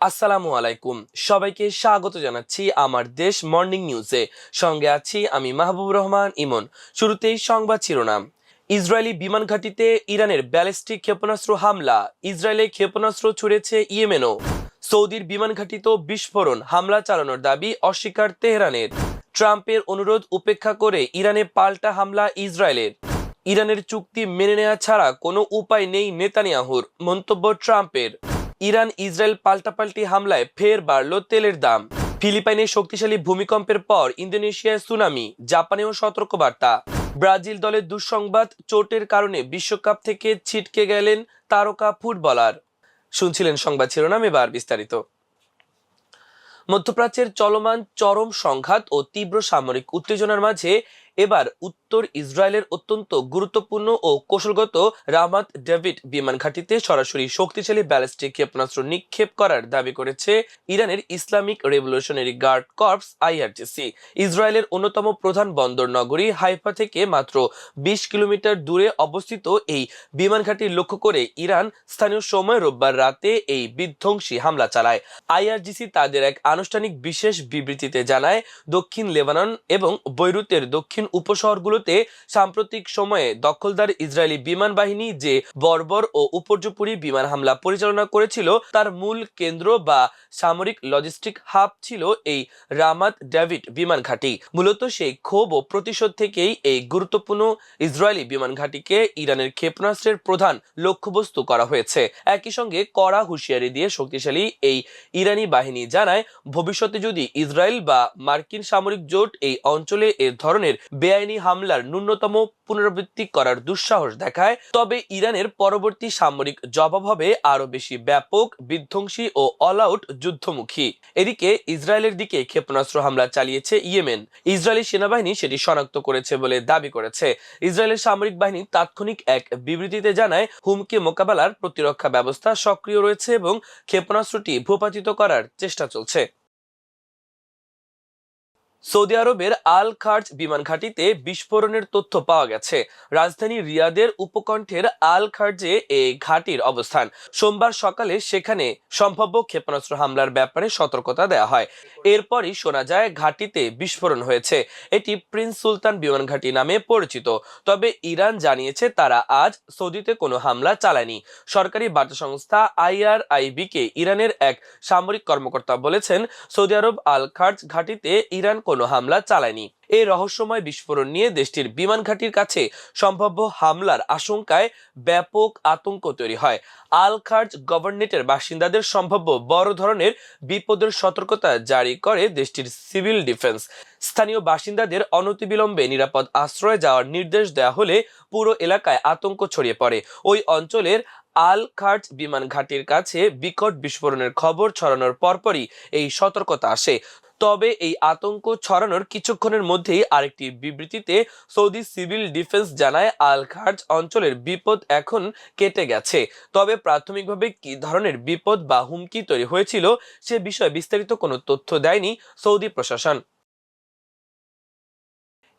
আসসালামু আলাইকুম, সবাইকে স্বাগত জানাচ্ছি আমার দেশ মর্নিং নিউজে। সঙ্গে আছি আমি মাহবুবুর রহমান ইমন। শুরুতেই সংবাদ শিরোনাম। ইসরায়েলি বিমান ঘাঁটিতে ইরানের ব্যালিস্টিক ক্ষেপণাস্ত্র হামলা, ইসরায়েলে ক্ষেপণাস্ত্র ছুড়েছে ইয়েমেনও। সৌদির বিমান ঘাঁটিতেও বিস্ফোরণ, হামলা চালানোর দাবি অস্বীকার তেহরানের। ট্রাম্পের অনুরোধ উপেক্ষা করে ইরানে পাল্টা হামলা ইসরায়েলের। ইরানের চুক্তি মেনে নেওয়া ছাড়া কোনো উপায় নেই নেতানিয়াহুর, মন্তব্য ট্রাম্পের। ইরান ইসরায়েল পাল্টাপাল্টি হামলায় ফের বাড়ল তেলের দাম। ফিলিপাইনে শক্তিশালী ভূমিকম্পের পর ইন্দোনেশিয়ায় সুনামি, জাপানেও সতর্কবার্তা। ব্রাজিল দলের দুঃসংবাদ, চোটের কারণে বিশ্বকাপ থেকে ছিটকে গেলেন তারকা ফুটবলার। শুনছিলেন সংবাদ শিরোনাম, এবার বিস্তারিত। মধ্যপ্রাচ্যের চলমান চরম সংঘাত ও তীব্র সামরিক উত্তেজনার মাঝে এবার উত্তর ইসরায়েলের অত্যন্ত গুরুত্বপূর্ণ ও কৌশলগত রামাত ডেভিড বিমান ঘাঁটিতে সরাসরি শক্তিশালী ব্যালিস্টিক ক্ষেপণাস্ত্র নিক্ষেপ করার দাবি করেছে ইরানের Islamic Revolutionary Guard Corps IRGC. ইসরায়েলের অন্যতম প্রধান বন্দর নগরী হাইফা থেকে মাত্র 20 কিলোমিটার দূরে অবস্থিত এই বিমান ঘাঁটি লক্ষ্য করে ইরান স্থানীয় সময় রোববার রাতে এই বিধ্বংসী হামলা চালায়। আইআরজিসি তাদের এক আনুষ্ঠানিক বিশেষ বিবৃতিতে জানায়, দক্ষিণ লেবানন এবং বৈরুতের দক্ষিণ উপশহরগুলোতে সাম্প্রতিক সময়ে দখলদার ইসরায়েলি বিমান বাহিনী যে বর্বর ও উপর্যুপরি বিমান হামলা পরিচালনা করেছিল তার মূল কেন্দ্র বা সামরিক লজিস্টিক হাব ছিল এই রামাত ডেভিড বিমান ঘাঁটি। মূলত সেই ক্ষোভ ও প্রতিশোধ থেকেই এই গুরুত্বপূর্ণ ইসরায়েলি বিমান ঘাঁটিকে ইরানের ক্ষেপণাস্ত্রের প্রধান লক্ষ্যবস্তু করা হয়েছে। একই সঙ্গে কড়া হুঁশিয়ারি দিয়ে শক্তিশালী এই ইরানি বাহিনী জানায়, ভবিষ্যতে যদি ইসরায়েল বা মার্কিন সামরিক জোট এই অঞ্চলে এ ধরনের বেআইনি হামলার ন্যূনতম পুনরাবৃত্তি করার দুঃসাহস দেখায়, তবে ইরানের পরবর্তী সামরিক জবাব হবে আরো বেশি ব্যাপক, বিধ্বংসী ও অল আউট যুদ্ধমুখী। এদিকে ইসরায়েলের দিকে ক্ষেপণাস্ত্র হামলা চালিয়েছে ইয়েমেন। ইসরায়েলি সেনাবাহিনী সেটি শনাক্ত করেছে বলে দাবি করেছে। ইসরায়েলের সামরিক বাহিনী তাৎক্ষণিক এক বিবৃতিতে জানায়, হুমকি মোকাবেলার প্রতিরক্ষা ব্যবস্থা সক্রিয় রয়েছে এবং ক্ষেপণাস্ত্রটি ভূপাতিত করার চেষ্টা চলছে। সৌদি আরবের আল খার্জ বিমান ঘাঁটিতে বিস্ফোরণের তথ্য পাওয়া গেছে। রাজধানী রিয়াদের উপকণ্ঠের আল খার্জে এই ঘাঁটির অবস্থান। সোমবার সকালে সেখানে সম্ভাব্য ক্ষেপণাস্ত্র হামলার ব্যাপারে সতর্কতা দেওয়া হয়। এরপরই শোনা যায় ঘাঁটিতে বিস্ফোরণ হয়েছে। এটি প্রিন্স সুলতান বিমান ঘাঁটি নামে পরিচিত। তবে ইরান জানিয়েছে তারা আজ সৌদিতে কোনো হামলা চালায়নি। সরকারি বার্তা সংস্থা IRIB কে ইরানের এক সামরিক কর্মকর্তা বলেছেন, সৌদি আরব আল খার্জ ঘাঁটিতে ইরান কোনো হামলা চালায়নি। এই রহস্যময় বিস্ফোরণ নিয়ে দেশটির বিমান ঘাঁটির কাছে সম্ভাব্য হামলার আশঙ্কায় ব্যাপক আতঙ্ক তৈরি হয়। আল খার্জ গভর্নরেটের বাসিন্দাদের সম্ভাব্য বড় ধরনের বিপদের সতর্কতা জারি করে দেশটির সিভিল ডিফেন্স। স্থানীয় বাসিন্দাদের অনতিবিলম্বে নিরাপদ আশ্রয়ে যাওয়ার নির্দেশ দেওয়া হলে পুরো এলাকায় আতঙ্ক ছড়িয়ে পড়ে। ওই অঞ্চলের আল খার্জ বিমান ঘাঁটির কাছে বিকট বিস্ফোরণের খবর ছড়ানোর পরপরই এই সতর্কতা আসে। তবে এই আতঙ্ক ছড়ানোর কিছুক্ষণের মধ্যেই আরেকটি বিবৃতিতে সৌদি সিভিল ডিফেন্স জানায়, আল খার্জ অঞ্চলের বিপদ এখন কেটে গেছে। তবে প্রাথমিকভাবে কি ধরনের বিপদ বা হুমকি তৈরি হয়েছিল সে বিষয়ে বিস্তারিত কোনো তথ্য দেয়নি সৌদি প্রশাসন।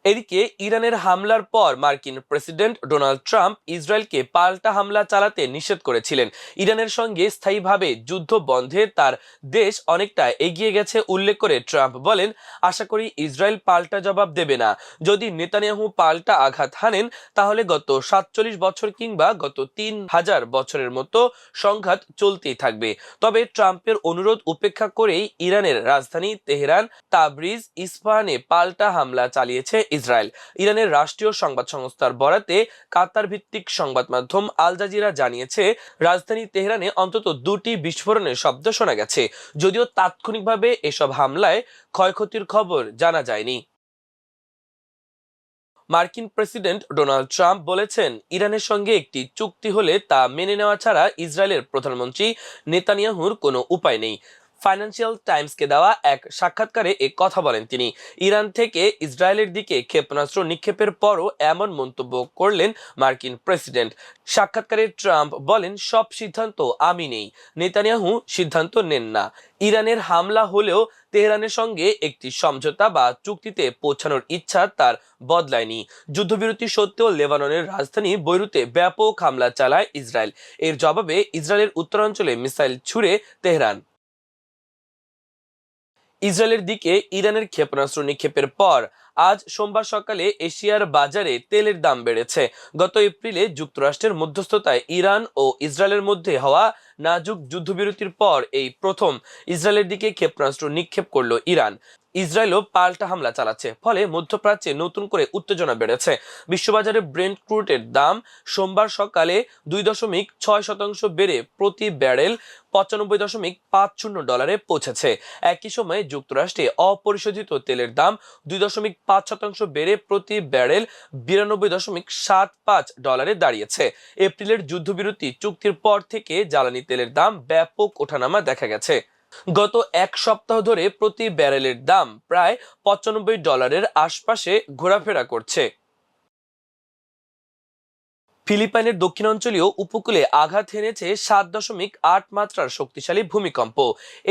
এদিকে ইরানের হামলার পর মার্কিন প্রেসিডেন্ট ডোনাল্ড ট্রাম্প ইসরায়েলকে পাল্টা হামলা চালাতে নিষেধ করেছিলেন। ইরানের সঙ্গে স্থায়ীভাবে যুদ্ধ বন্ধে তার দেশ অনেকটা এগিয়ে গেছে উল্লেখ করে ট্রাম্প বলেন, আশা করি ইসরায়েল পাল্টা জবাব দেবে না। যদি নেতানিয়াহু পাল্টা আঘাত হানেন তাহলে গত 47 বছর কিংবা গত 3000 বছরের মতো সংঘাত চলতেই থাকবে। তবে ট্রাম্পের অনুরোধ উপেক্ষা করেই ইরানের রাজধানী তেহরান, তাবরিজ, ইস্পাহানে পাল্টা হামলা চালিয়েছে ইসরায়েল। ইরানের রাষ্ট্রীয় সংবাদ সংস্থার বরাতে কাতার ভিত্তিক সংবাদ মাধ্যম আল জাজিরা জানিয়েছে, রাজধানী তেহরানে অন্তত 2টি বিস্ফোরণের শব্দ শোনা গেছে। যদিও তাৎক্ষণিকভাবে এসব হামলায় ক্ষয়ক্ষতির খবর জানা যায়নি। মার্কিন প্রেসিডেন্ট ডোনাল্ড ট্রাম্প বলেছেন, ইরানের সঙ্গে একটি চুক্তি হলে তা মেনে নেওয়া ছাড়া ইসরায়েলের প্রধানমন্ত্রী নেতানিয়াহুর কোনো উপায় নেই। ফাইন্যান্সিয়াল টাইমসকে দেওয়া এক সাক্ষাৎকারে এ কথা বলেন তিনি। ইরান থেকে ইসরায়েলের দিকে ক্ষেপণাস্ত্র নিক্ষেপের পরও এমন মন্তব্য করলেন মার্কিন প্রেসিডেন্ট। সাক্ষাৎকারে ট্রাম্প বলেন, সব সিদ্ধান্ত আমি নেই, নেতানিয়াহু সিদ্ধান্ত নেন না। ইরানের হামলা হলেও তেহরানের সঙ্গে একটি সমঝোতা বা চুক্তিতে পৌঁছানোর ইচ্ছা তার বদলায়নি। যুদ্ধবিরতি সত্ত্বেও লেবাননের রাজধানী বৈরুতে ব্যাপক হামলা চালায় ইসরায়েল। এর জবাবে ইসরায়েলের উত্তরাঞ্চলে মিসাইল ছুড়ে তেহরান। ইসরায়েলের দিকে ইরানের ক্ষেপণাস্ত্র নিক্ষেপের পর আজ সোমবার সকালে এশিয়ার বাজারে তেলের দাম বেড়েছে। গত এপ্রিলে যুক্তরাষ্ট্রের মধ্যস্থতায় ইরান ও ইসরায়েলের মধ্যে হওয়া নাজুক যুদ্ধবিরতির পর এই প্রথম ইসরায়েলের দিকে ক্ষেপণাস্ত্র নিক্ষেপ করলো ইরান। ইসরায়েলও পাল্টা হামলা চালাচ্ছে, ফলে মধ্যপ্রাচ্যে নতুন করে উত্তেজনা বেড়েছে। বিশ্ববাজারে ব্রেন্ট ক্রুডের দাম সোমবার সকালে 2.6% বেড়ে প্রতি ব্যারেল $95.50 পৌঁছেছে। একই সময়ে যুক্তরাষ্ট্রে অপরিশোধিত তেলের দাম 2.5% বেড়ে প্রতি ব্যারেল $92.75 দাঁড়িয়েছে। এপ্রিলের যুদ্ধবিরতি চুক্তির পর থেকে জ্বালানি তেলের দাম ব্যাপক ওঠানামা দেখা গেছে। গত এক সপ্তাহ ধরে প্রতি ব্যারেলের দাম প্রায় $95 আশপাশে ঘোরাফেরা করছে। ফিলিপাইনের দক্ষিণাঞ্চলীয় উপকূলে আঘাত হেনেছে 7.8 মাত্রার শক্তিশালী ভূমিকম্প।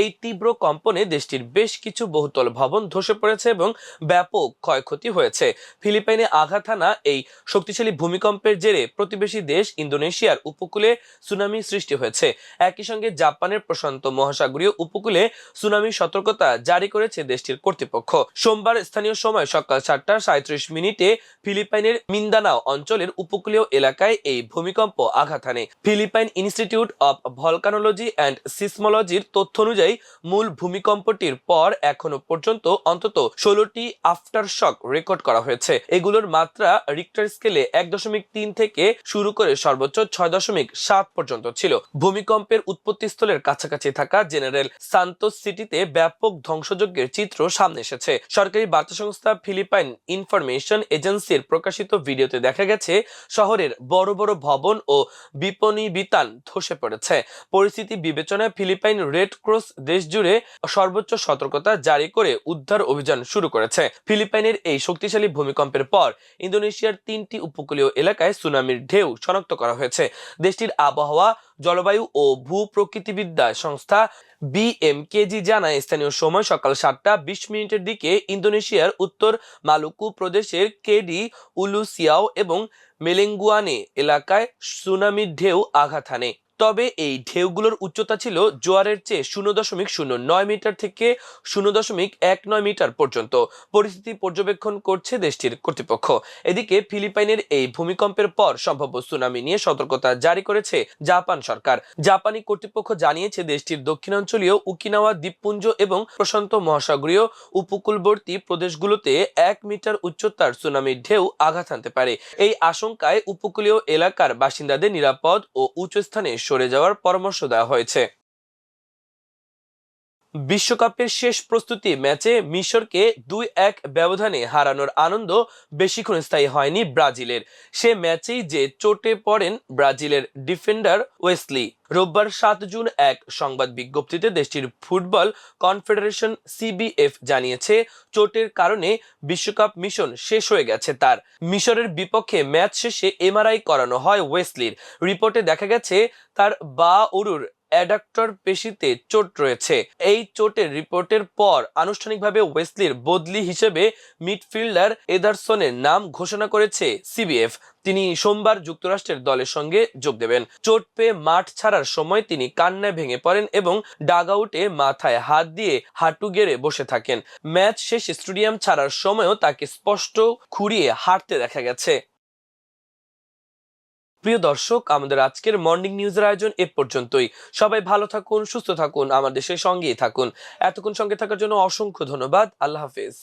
এই তীব্র কম্পনে দেশটির বেশ কিছু বহুতল ভবন ধসে পড়েছে এবং ব্যাপক ক্ষয়ক্ষতি হয়েছে। ফিলিপাইনে আঘাত হানা এই শক্তিশালী ভূমিকম্পের জেরে প্রতিবেশী দেশ ইন্দোনেশিয়ার উপকূলে সুনামি সৃষ্টি হয়েছে। একই সঙ্গে জাপানের প্রশান্ত মহাসাগরীয় উপকূলে সুনামি সতর্কতা জারি করেছে দেশটির কর্তৃপক্ষ। সোমবার স্থানীয় সময় সকাল 7:37 ফিলিপাইনের মিন্দানাও অঞ্চলের উপকূলীয় এলাকায় এই ভূমিকম্প আঘাত হানে। Philippine institute of volcanology and সিসমোলজির তথ্য অনুযায়ী মূল ভূমিকম্পটির পর এখনো পর্যন্ত অন্তত 16টি আফটারশক রেকর্ড করা হয়েছে। এগুলোর মাত্রা রিক্টার স্কেলে 1.3 থেকে শুরু করে সর্বোচ্চ 6.7 পর্যন্ত ছিল। ভূমিকম্পের উৎপত্তিস্থলের কাছাকাছি থাকা জেনারেল সান্তোস সিটিতে ব্যাপক ধ্বংসযজ্ঞের চিত্র সামনে এসেছে। সরকারি বার্তা সংস্থা ফিলিপাইন ইনফরমেশন এজেন্সির প্রকাশিত ভিডিওতে দেখা গেছে শহরের বড় বড় ভবন ও বিপণী বিতান ধসে পড়েছে। পরিস্থিতি বিবেচনায় ফিলিপাইন রেড ক্রস দেশ জুড়ে সর্বোচ্চ সতর্কতা জারি করে উদ্ধার অভিযান শুরু করেছে। ফিলিপাইনের এই শক্তিশালী ভূমিকম্পের পর ইন্দোনেশিয়ার 3টি উপকূলীয় এলাকায় সুনামির ঢেউ শনাক্ত করা হয়েছে। দেশটির আবহাওয়া, জলবায়ু ও ভূপ্রকৃতিবিদ্যা সংস্থা BMKG জানায় স্থানীয় সময় সকাল 7:20 দিকে ইন্দোনেশিয়ার উত্তর মালুকু প্রদেশের কেডি, উলুসিয়াও এবং মেলেঙ্গুয়ানে এলাকায় সুনামির ঢেউ আঘাত হানে। তবে এই ঢেউগুলোর উচ্চতা ছিল জোয়ারের চেয়ে 0.09 মিটার থেকে 0.19 মিটার পর্যন্ত। পরিস্থিতি পর্যবেক্ষণ করছে দেশটির কর্তৃপক্ষ। এদিকে ফিলিপাইনের এই ভূমিকম্পের পর সম্ভাব্য সুনামি নিয়ে সতর্কতা জারি করেছে জাপান সরকার। জাপানি কর্তৃপক্ষ জানিয়েছে দেশটির দক্ষিণাঞ্চলীয় ওকিনাওয়া দ্বীপপুঞ্জ এবং প্রশান্ত মহাসাগরীয় উপকূলবর্তী প্রদেশগুলোতে 1 মিটার উচ্চতার সুনামির ঢেউ আঘাত হানতে পারে। এই আশঙ্কায় উপকূলীয় এলাকার বাসিন্দাদের নিরাপদ ও উঁচু স্থানে সরে যাওয়ার পরামর্শ দেওয়া হয়েছে। বিশ্বকাপের শেষ প্রস্তুতি ম্যাচে মিশরকে 2-1 ব্যবধানে হারানোর আনন্দ বেশিক্ষণ স্থায়ী হয়নি ব্রাজিলের। সে ম্যাচেই যে চোটে পড়েন ব্রাজিলের ডিফেন্ডার ওয়েসলি। রোববার 7 জুন এক সংবাদ বিজ্ঞপ্তিতে দেশটির ফুটবল কনফেডারেশন CBF জানিয়েছে চোটের কারণে বিশ্বকাপ মিশন শেষ হয়ে গেছে তার। মিশরের বিপক্ষে ম্যাচ শেষে MRI করানো হয় ওয়েসলির। রিপোর্টে দেখা গেছে তার বা উরুর অ্যাডাক্টর পেশিতে চোট রয়েছে। এই চোটের রিপোর্টের পর আনুষ্ঠানিকভাবে ওয়েসলির বদলি হিসেবে মিডফিল্ডার এদারসনের নাম ঘোষণা করেছে CBF। তিনি সোমবার যুক্তরাষ্ট্রের দলের সঙ্গে যোগ দেবেন। চোট পেয়ে মাঠ ছাড়ার সময় তিনি কান্নায় ভেঙে পড়েন এবং ডাগআউটে মাথায় হাত দিয়ে হাঁটু গেড়ে বসে থাকেন। ম্যাচ শেষে স্টেডিয়াম ছাড়ার সময়ও তাকে স্পষ্ট খুঁড়িয়ে হাঁটতে দেখা গেছে। প্রিয় দর্শক, আমাদের আজকের মর্নিং নিউজের আয়োজন এ পর্যন্তই। সবাই ভালো থাকুন, সুস্থ থাকুন, আমাদের দেশের সঙ্গেই থাকুন। এতক্ষণ সঙ্গে থাকার জন্য অসংখ্য ধন্যবাদ। আল্লাহ হাফেজ।